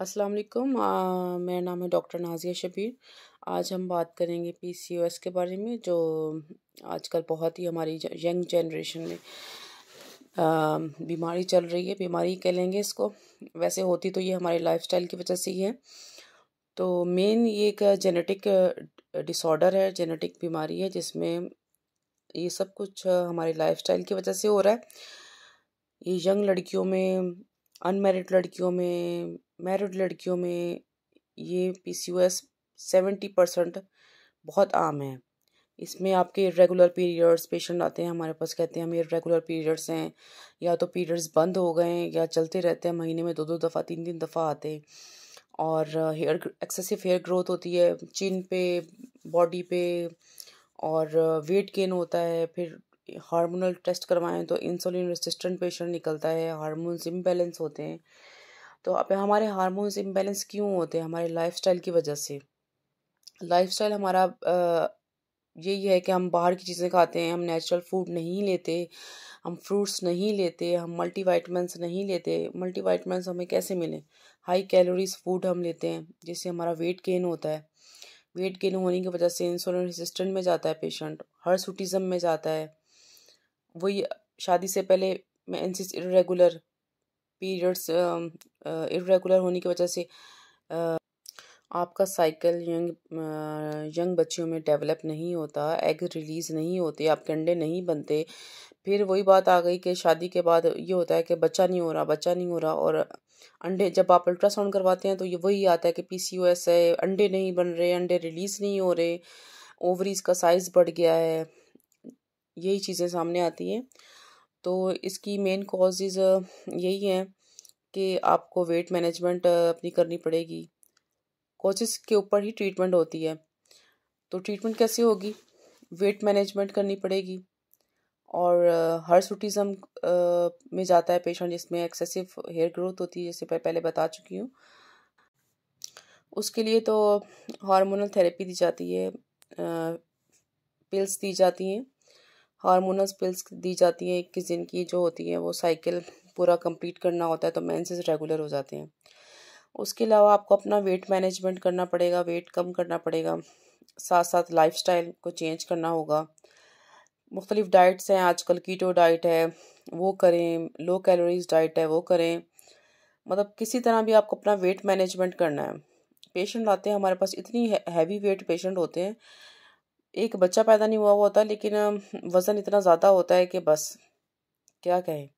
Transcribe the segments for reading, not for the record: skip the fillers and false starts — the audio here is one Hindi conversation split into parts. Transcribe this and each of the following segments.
अस्सलाम वालेकुम। मेरा नाम है डॉक्टर नाज़िया शबीर। आज हम बात करेंगे पीसीओएस के बारे में, जो आजकल बहुत ही हमारी यंग जनरेशन में बीमारी चल रही है। बीमारी कह लेंगे इसको, वैसे होती तो ये हमारे लाइफस्टाइल की वजह से ही है। तो मेन ये एक जेनेटिक डिसऑर्डर है, जेनेटिक बीमारी है, जिसमें ये सब कुछ हमारी लाइफस्टाइल की वजह से हो रहा है। ये यंग लड़कियों में, अनमैरिड लड़कियों में, मैरिड लड़कियों में ये पीसीओएस 70% बहुत आम है। इसमें आपके इर्रेगुलर पीरियड्स पेशेंट आते हैं हमारे पास, कहते हैं हमें इर्रेगुलर पीरियड्स हैं, या तो पीरियड्स बंद हो गए हैं या चलते रहते हैं, महीने में 2-2 दफ़ा 3-3 दफ़ा आते हैं। और एक्सेसिव हेयर ग्रोथ होती है चिन पे, बॉडी पे, और वेट गेन होता है। फिर हार्मोनल टेस्ट करवाएं तो इंसुलिन रेसिस्टेंट पेशेंट निकलता है, हार्मोन्स इम्बैलेंस होते हैं। तो अब हमारे हार्मोन्स इम्बैलेंस क्यों होते हैं? हमारे लाइफस्टाइल की वजह से। लाइफस्टाइल हमारा यही है कि हम बाहर की चीज़ें खाते हैं, हम नेचुरल फूड नहीं लेते, हम फ्रूट्स नहीं लेते, हम मल्टीविटामिन्स नहीं लेते। मल्टीविटामिन्स हमें कैसे मिले? हाई कैलोरीज फूड हम लेते हैं, जिससे हमारा वेट गेन होता है। वेट गेन होने की वजह से इंसुलिन रेसिस्टेंट में जाता है पेशेंट, हर्सुटिज्म में जाता है। वही शादी से पहले मेंसेस इर्रेगुलर, पीरियड्स इर्रेगुलर होने की वजह से आपका साइकिल यंग बच्चियों में डेवलप नहीं होता, एग रिलीज़ नहीं होते, आपके अंडे नहीं बनते। फिर वही बात आ गई कि शादी के बाद ये होता है कि बच्चा नहीं हो रहा, बच्चा नहीं हो रहा, और अंडे जब आप अल्ट्रासाउंड करवाते हैं तो ये वही आता है कि पीसीओएस है, अंडे नहीं बन रहे, अंडे रिलीज़ नहीं हो रहे, ओवरीज का साइज़ बढ़ गया है। यही चीज़ें सामने आती हैं। तो इसकी मेन कॉजेज़ यही हैं कि आपको वेट मैनेजमेंट अपनी करनी पड़ेगी। कॉजेज़ के ऊपर ही ट्रीटमेंट होती है। तो ट्रीटमेंट कैसे होगी? वेट मैनेजमेंट करनी पड़ेगी। और हर्सुटिज्म में जाता है पेशेंट, जिसमें एक्सेसिव हेयर ग्रोथ होती है, जैसे पहले बता चुकी हूँ। उसके लिए तो हार्मोनल थेरेपी दी जाती है, पिल्स दी जाती हैं, हार्मोनल पिल्स दी जाती हैं 21 दिन की जो होती हैं। वो साइकिल पूरा कंप्लीट करना होता है तो मेंसेस रेगुलर हो जाते हैं। उसके अलावा आपको अपना वेट मैनेजमेंट करना पड़ेगा, वेट कम करना पड़ेगा, साथ साथ लाइफस्टाइल को चेंज करना होगा। मुख्तलिफ डाइट्स हैं आजकल, कीटो डाइट है वो करें, लो कैलोरीज डाइट है वो करें। मतलब किसी तरह भी आपको अपना वेट मैनेजमेंट करना है। पेशेंट आते हैं हमारे पास, इतनी हैवी वेट पेशेंट होते हैं, एक बच्चा पैदा नहीं हुआ हुआ होता, लेकिन वज़न इतना ज़्यादा होता है कि बस क्या कहें।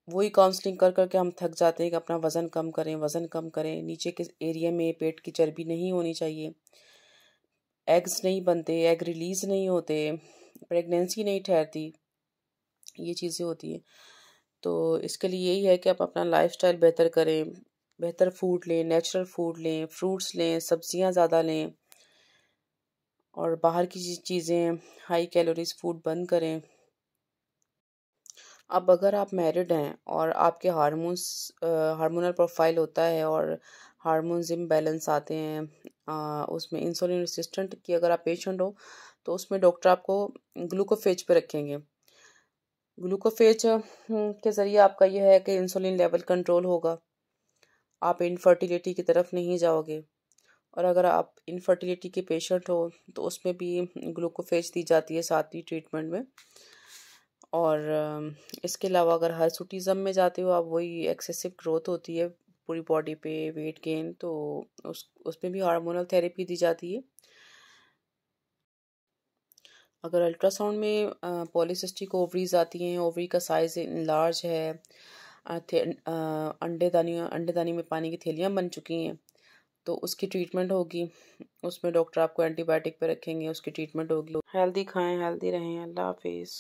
वही काउंसलिंग कर करके हम थक जाते हैं कि अपना वज़न कम करें, वज़न कम करें। नीचे के एरिया में पेट की चर्बी नहीं होनी चाहिए, एग्स नहीं बनते, एग रिलीज़ नहीं होते, प्रेगनेंसी नहीं ठहरती, ये चीज़ें होती हैं। तो इसके लिए यही है कि आप अपना लाइफस्टाइल बेहतर करें, बेहतर फूड लें, नेचुरल फूड लें, फ्रूट्स लें, सब्जियां ज़्यादा लें, और बाहर की चीज़ें, हाई कैलोरीज फूड बंद करें। अब अगर आप मैरिड हैं और आपके हार्मोनल प्रोफाइल होता है और हार्मोन्स इम्बैलेंस आते हैं, उसमें इंसुलिन रेसिस्टेंट की अगर आप पेशेंट हो, तो उसमें डॉक्टर आपको ग्लूकोफेज पे रखेंगे। ग्लूकोफेज के ज़रिए आपका यह है कि इंसुलिन लेवल कंट्रोल होगा, आप इनफर्टिलिटी की तरफ नहीं जाओगे। और अगर आप इनफर्टिलिटी के पेशेंट हो तो उसमें भी ग्लूकोफेज दी जाती है साथ ही ट्रीटमेंट में। और इसके अलावा अगर हर्सुटिज्म में जाते हो आप, वही एक्सेसिव ग्रोथ होती है पूरी बॉडी पे, वेट गेन, तो उसमें भी हार्मोनल थेरेपी दी जाती है। अगर अल्ट्रासाउंड में पॉलीसिस्टिक ओवरीज आती हैं, ओवरी का साइज लार्ज है, अंडेदानी में पानी की थैलियाँ बन चुकी हैं, तो उसकी ट्रीटमेंट होगी। उसमें डॉक्टर आपको एंटीबायोटिक पे रखेंगे, उसकी ट्रीटमेंट होगी। हेल्दी खाएं, हेल्दी रहें। अल्लाह हाफिज़।